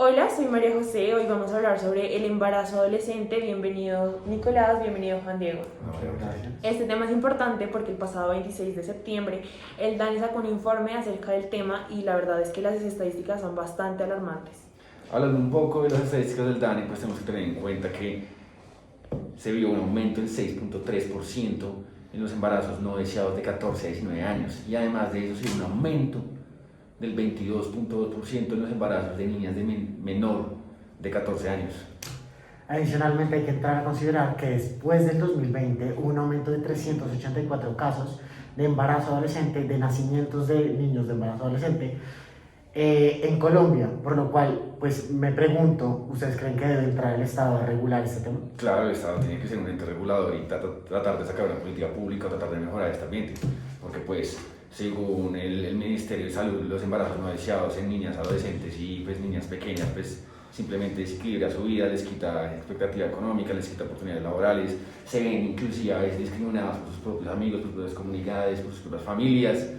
Hola, soy María José. Hoy vamos a hablar sobre el embarazo adolescente. Bienvenido Nicolás, bienvenido Juan Diego. Gracias. Este tema es importante porque el pasado 26 de septiembre el DANE sacó un informe acerca del tema y la verdad es que las estadísticas son bastante alarmantes. Hablando un poco de las estadísticas del DANE, pues tenemos que tener en cuenta que se vio un aumento del 6.3% en los embarazos no deseados de 14 a 19 años y además de eso se vio un aumento del 22.2% en los embarazos de niñas de menor de 14 años. Adicionalmente hay que entrar a considerar que después del 2020 hubo un aumento de 384 casos de embarazo adolescente, de nacimientos de niños de embarazo adolescente en Colombia, por lo cual pues me pregunto, ¿ustedes creen que debe entrar el Estado a regular este tema? Claro, el Estado tiene que ser un ente regulador y tratar de sacar una política pública o tratar de mejorar este ambiente, porque pues según el Ministerio de Salud, los embarazos no deseados en niñas, adolescentes y pues niñas pequeñas pues simplemente desequilibra su vida, les quita expectativa económica, les quita oportunidades laborales, se ven inclusive a veces discriminadas por sus propios amigos, por sus propias comunidades, por sus propias familias.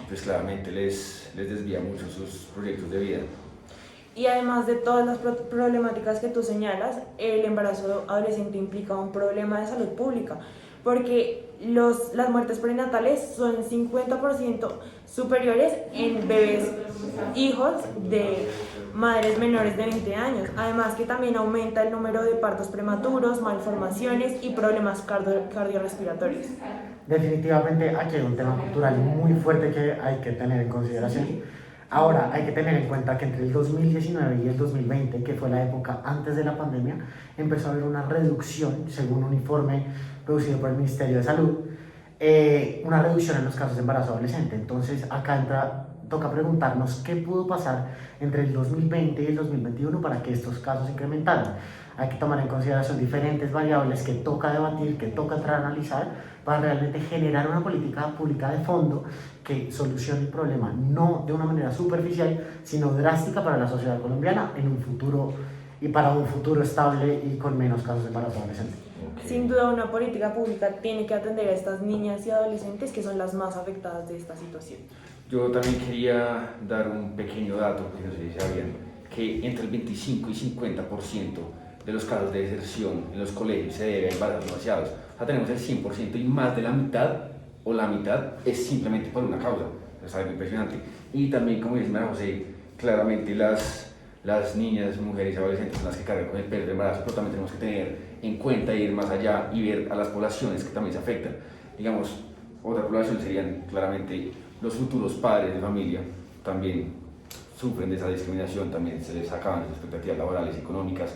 Pues claramente les desvía mucho sus proyectos de vida. Y además de todas las problemáticas que tú señalas, el embarazo adolescente implica un problema de salud pública, porque las muertes prenatales son 50% superiores en bebés hijos de madres menores de 20 años. Además que también aumenta el número de partos prematuros, malformaciones y problemas cardiorrespiratorios. Definitivamente aquí hay un tema cultural muy fuerte que hay que tener en consideración. Ahora, hay que tener en cuenta que entre el 2019 y el 2020, que fue la época antes de la pandemia, empezó a haber una reducción, según un informe producido por el Ministerio de Salud, una reducción en los casos de embarazo adolescente. Entonces, toca preguntarnos qué pudo pasar entre el 2020 y el 2021 para que estos casos incrementaran. Hay que tomar en consideración diferentes variables que toca debatir, que toca entrar a analizar para realmente generar una política pública de fondo que solucione el problema, no de una manera superficial, sino drástica para la sociedad colombiana en un futuro y para un futuro estable y con menos casos de embarazo adolescente. Sin duda, una política pública tiene que atender a estas niñas y adolescentes que son las más afectadas de esta situación. Yo también quería dar un pequeño dato, que no sé si sabían, que entre el 25 y 50% de los casos de deserción en los colegios se debe a embarazos no deseados. O sea, tenemos el 100% y más de la mitad, o la mitad, es simplemente por una causa. Es algo impresionante. Y también, como dice María José, claramente las niñas, mujeres y adolescentes son las que cargan con el peso del embarazo, pero también tenemos que tener en cuenta e ir más allá y ver a las poblaciones que también se afectan. Digamos, otra población serían claramente los futuros padres de familia, también sufren de esa discriminación, también se les acaban sus expectativas laborales y económicas.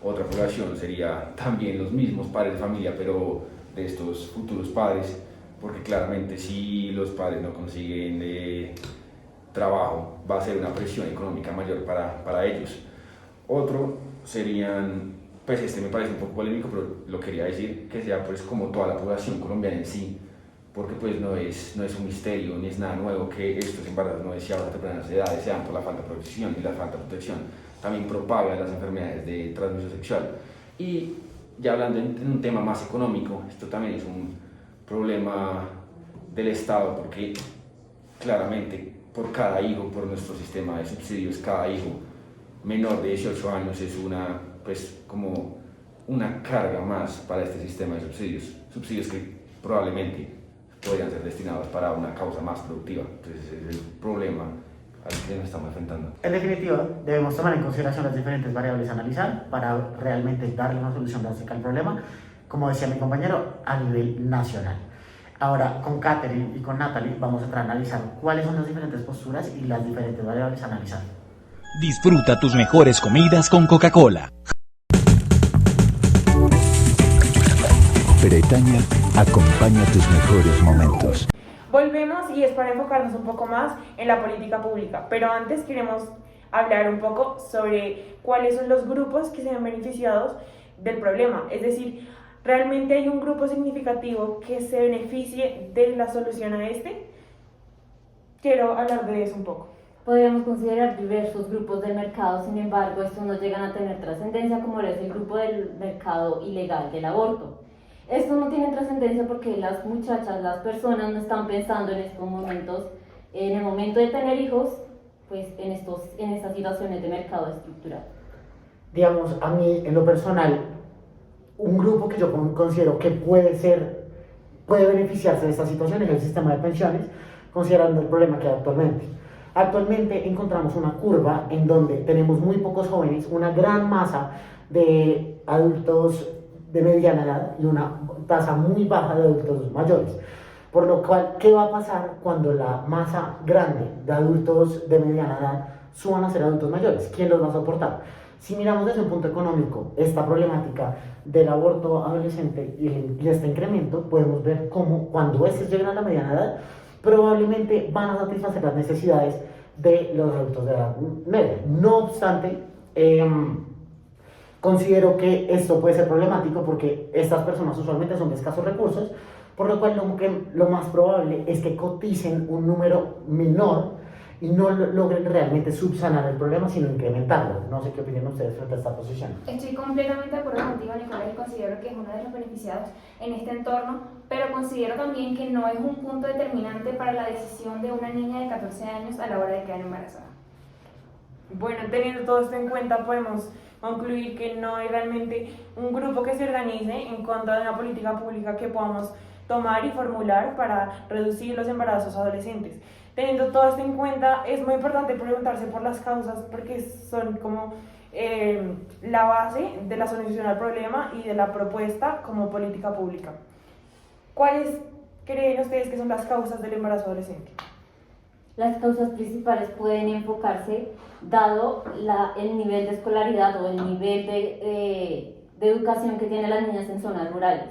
Otra población sería también los mismos padres de familia, pero de estos futuros padres, porque claramente si los padres no consiguen trabajo, va a ser una presión económica mayor para ellos. Otro serían, pues este me parece un poco polémico, pero lo quería decir, que sea pues como toda la población colombiana en sí, porque pues no es un misterio ni es nada nuevo que estos embarazos no deseados a tempranas edades sean por la falta de protección, y la falta de protección también propaga las enfermedades de transmisión sexual. Y ya hablando en un tema más económico, esto también es un problema del Estado, porque claramente por cada hijo, por nuestro sistema de subsidios, cada hijo menor de 18 años es como una carga más para este sistema de subsidios que probablemente podrían ser destinados para una causa más productiva. Entonces ese es el problema al que nos estamos enfrentando. En definitiva, debemos tomar en consideración las diferentes variables a analizar para realmente darle una solución drástica al problema, como decía mi compañero, a nivel nacional. Ahora, con Catherine y con Natalie vamos a entrar a analizar cuáles son las diferentes posturas y las diferentes variables a analizar. Disfruta tus mejores comidas con Coca-Cola. Bretaña acompaña tus mejores momentos. Volvemos y es para enfocarnos un poco más en la política pública, pero antes queremos hablar un poco sobre cuáles son los grupos que se ven beneficiados del problema, es decir, ¿realmente hay un grupo significativo que se beneficie de la solución a este? Quiero hablar de eso un poco. Podríamos considerar diversos grupos del mercado, sin embargo, estos no llegan a tener trascendencia como es el grupo del mercado ilegal del aborto. Esto no tiene trascendencia porque las muchachas, las personas no están pensando en estos momentos, en el momento de tener hijos, pues, en estas situaciones de mercado estructural? Digamos, a mí en lo personal, un grupo que yo considero que puede beneficiarse de esta situación es el sistema de pensiones, considerando el problema que hay actualmente. Actualmente encontramos una curva en donde tenemos muy pocos jóvenes, una gran masa de adultos de mediana edad y una tasa muy baja de adultos mayores. Por lo cual, ¿qué va a pasar cuando la masa grande de adultos de mediana edad suban a ser adultos mayores? ¿Quién los va a soportar? Si miramos desde un punto económico esta problemática del aborto adolescente y este incremento, podemos ver cómo cuando estos lleguen a la mediana edad, probablemente van a satisfacer las necesidades de los adultos de edad media. No obstante, considero que esto puede ser problemático porque estas personas usualmente son de escasos recursos, por lo cual lo más probable es que coticen un número menor y no logren realmente subsanar el problema, sino incrementarlo. No sé qué opinan ustedes frente a esta posición. Estoy completamente de acuerdo contigo, Nicolás, y considero que es uno de los beneficiados en este entorno, pero considero también que no es un punto determinante para la decisión de una niña de 14 años a la hora de quedar embarazada. Bueno, teniendo todo esto en cuenta, podemos concluir que no hay realmente un grupo que se organice en contra de una política pública que podamos tomar y formular para reducir los embarazos adolescentes. Teniendo todo esto en cuenta, es muy importante preguntarse por las causas porque son como la base de la solución al problema y de la propuesta como política pública. ¿Cuáles creen ustedes que son las causas del embarazo adolescente? Las causas principales pueden enfocarse dado el nivel de escolaridad o el nivel de educación que tienen las niñas en zonas rurales.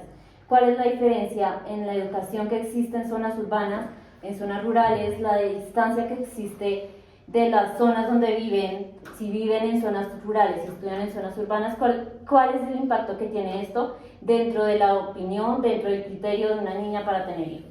¿Cuál es la diferencia en la educación que existe en zonas urbanas, en zonas rurales, la distancia que existe de las zonas donde viven, si viven en zonas rurales, si estudian en zonas urbanas? ¿Cuál es el impacto que tiene esto dentro de la opinión, dentro del criterio de una niña para tener hijos?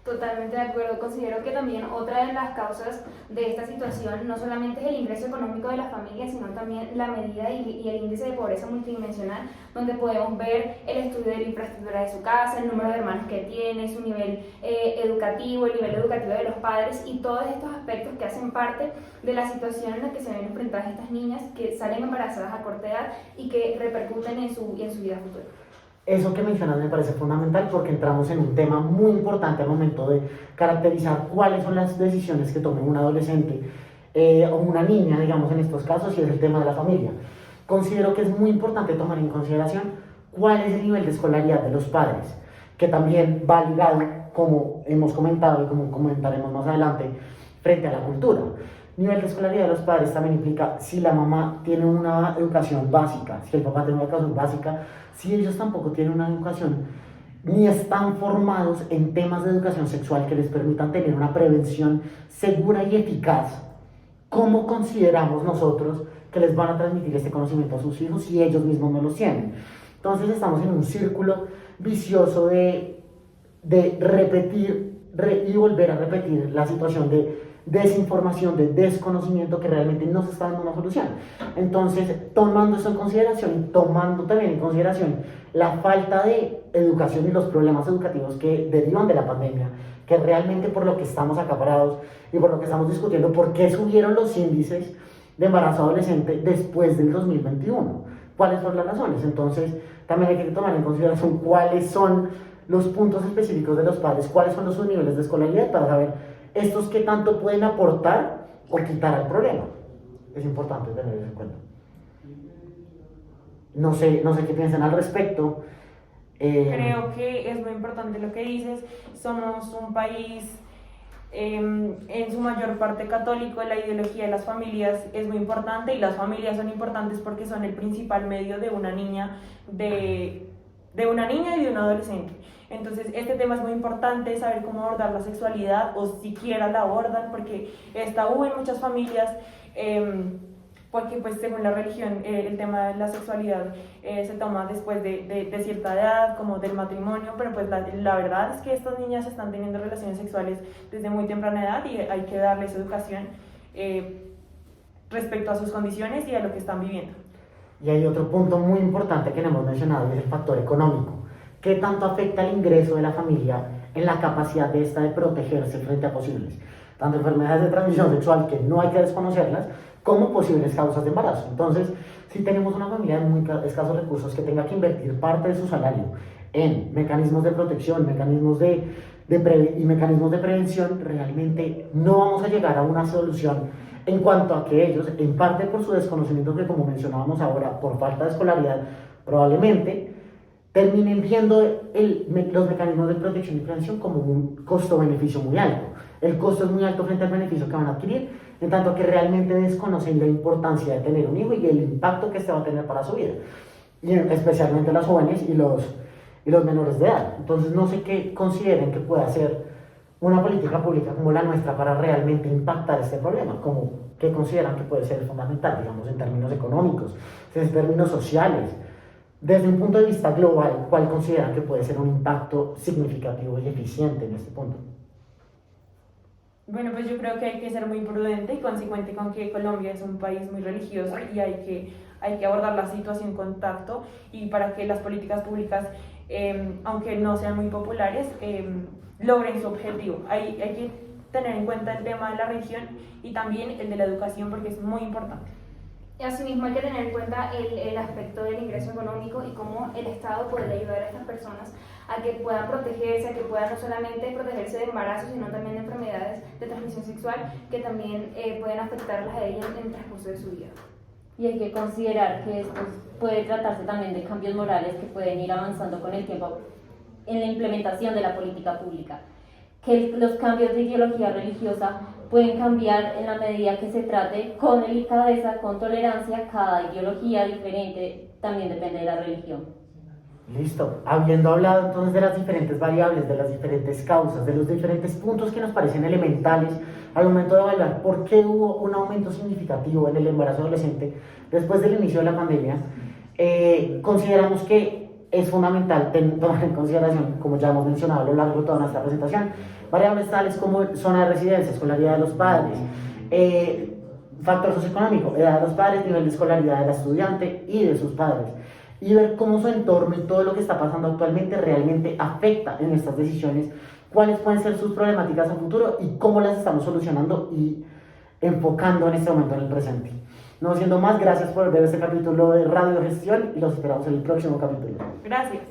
Totalmente de acuerdo. Considero que también otra de las causas de esta situación no solamente es el ingreso económico de la familia, sino también la medida y el índice de pobreza multidimensional, donde podemos ver el estudio de la infraestructura de su casa, el número de hermanos que tiene, su nivel educativo, el nivel educativo de los padres y todos estos aspectos que hacen parte de la situación en la que se ven enfrentadas estas niñas que salen embarazadas a corta edad y que repercuten en su vida futura. Eso que mencionas me parece fundamental porque entramos en un tema muy importante al momento de caracterizar cuáles son las decisiones que tome un adolescente o una niña, digamos en estos casos, y es el tema de la familia. Considero que es muy importante tomar en consideración cuál es el nivel de escolaridad de los padres, que también va ligado, como hemos comentado y como comentaremos más adelante, frente a la cultura. Nivel de escolaridad de los padres también implica si la mamá tiene una educación básica, si el papá tiene una educación básica, si ellos tampoco tienen una educación ni están formados en temas de educación sexual que les permitan tener una prevención segura y eficaz. ¿Cómo consideramos nosotros que les van a transmitir este conocimiento a sus hijos si ellos mismos no lo tienen? Entonces estamos en un círculo vicioso de repetir y volver a repetir la situación de desinformación, de desconocimiento que realmente no se está dando una solución. Entonces, tomando eso en consideración, tomando también en consideración la falta de educación y los problemas educativos que derivan de la pandemia, que realmente por lo que estamos acaparados y por lo que estamos discutiendo, ¿por qué subieron los índices de embarazo adolescente después del 2021? ¿Cuáles son las razones? Entonces, también hay que tomar en consideración cuáles son los puntos específicos de los padres, cuáles son sus niveles de escolaridad para saber estos qué tanto pueden aportar o quitar al problema. Es importante tener eso en cuenta. No sé qué piensan al respecto. Creo que es muy importante lo que dices. Somos un país en su mayor parte católico. La ideología de las familias es muy importante y las familias son importantes porque son el principal medio de una niña, de una niña y de un adolescente. Entonces este tema es muy importante, saber cómo abordar la sexualidad o siquiera la abordan porque es tabú en muchas familias, porque pues según la religión el tema de la sexualidad se toma después de cierta edad, como del matrimonio, pero pues la verdad es que estas niñas están teniendo relaciones sexuales desde muy temprana edad y hay que darles educación respecto a sus condiciones y a lo que están viviendo. Y hay otro punto muy importante que no hemos mencionado, y es el factor económico. ¿Qué tanto afecta el ingreso de la familia en la capacidad de esta de protegerse frente a posibles tanto enfermedades de transmisión sexual que no hay que desconocerlas, como posibles causas de embarazo. Entonces, si tenemos una familia de muy escasos recursos que tenga que invertir parte de su salario en mecanismos de protección, mecanismos y mecanismos de prevención, realmente no vamos a llegar a una solución en cuanto a que ellos, en parte por su desconocimiento, que como mencionábamos ahora, por falta de escolaridad, probablemente terminen viendo los mecanismos de protección y prevención como un costo-beneficio muy alto. El costo es muy alto frente al beneficio que van a adquirir, en tanto que realmente desconocen la importancia de tener un hijo y el impacto que este va a tener para su vida, y especialmente las jóvenes y los menores de edad. Entonces no sé qué consideren que pueda ser una política pública como la nuestra para realmente impactar este problema, como qué consideran que puede ser fundamental, digamos, en términos económicos, en términos sociales. Desde un punto de vista global, ¿cuál consideran que puede ser un impacto significativo y eficiente en este punto? Bueno, pues yo creo que hay que ser muy prudente y consecuente con que Colombia es un país muy religioso y hay que abordar la situación con tacto, y para que las políticas públicas, aunque no sean muy populares, logren su objetivo. Hay que tener en cuenta el tema de la religión y también el de la educación, porque es muy importante. Y asimismo hay que tener en cuenta el aspecto del ingreso económico y cómo el Estado puede ayudar a estas personas a que puedan protegerse, a que puedan no solamente protegerse de embarazos, sino también de enfermedades de transmisión sexual que también pueden afectarlas a ellas en el transcurso de su vida. Y hay que considerar que esto puede tratarse también de cambios morales que pueden ir avanzando con el tiempo en la implementación de la política pública. Que los cambios de ideología religiosa pueden cambiar en la medida que se trate con delicadeza, con tolerancia. Cada ideología diferente también depende de la religión. Listo. Habiendo hablado entonces de las diferentes variables, de las diferentes causas, de los diferentes puntos que nos parecen elementales al momento de evaluar por qué hubo un aumento significativo en el embarazo adolescente después del inicio de la pandemia, consideramos que es fundamental tomar en consideración, como ya hemos mencionado a lo largo de toda nuestra presentación, variables tales como zona de residencia, escolaridad de los padres, factor socioeconómico, edad de los padres, nivel de escolaridad del estudiante y de sus padres, y ver cómo su entorno y todo lo que está pasando actualmente realmente afecta en estas decisiones, cuáles pueden ser sus problemáticas a futuro y cómo las estamos solucionando y enfocando en este momento en el presente. No siendo más, gracias por ver este capítulo de Radio Gestión y los esperamos en el próximo capítulo. Gracias.